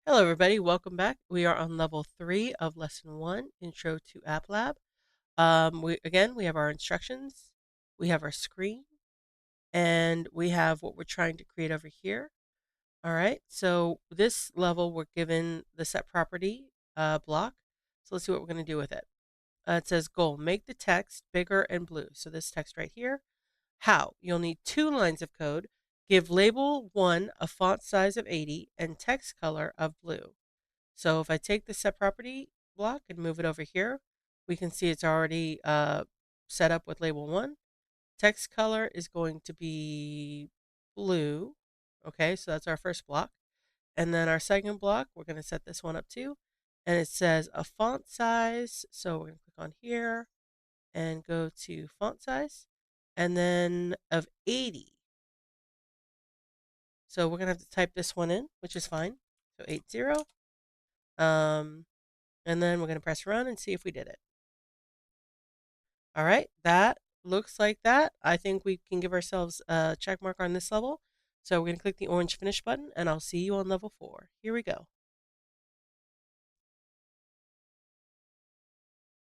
Hello, everybody. Welcome back. We are on level 3 of lesson 1, Intro to App Lab. We have our instructions, we have our screen, and we have what we're trying to create over here. All right. So this level, we're given the set property block. So let's see what we're going to do with it. It says goal: make the text bigger and blue. So this text right here. How? You'll need 2 lines of code. Give label 1 a font size of 80 and text color of blue. So if I take the set property block and move it over here, we can see it's already set up with label 1. Text color is going to be blue. Okay, so that's our first block. And then our second block, we're going to set this one up too. And it says a font size. So we're going to click on here and go to font size. And then of 80. So we're going to have to type this one in, which is fine. So 80. And then we're going to press run and see if we did it. All right, that looks like that. I think we can give ourselves a check mark on this level. So we're going to click the orange finish button, and I'll see you on level 4. Here we go.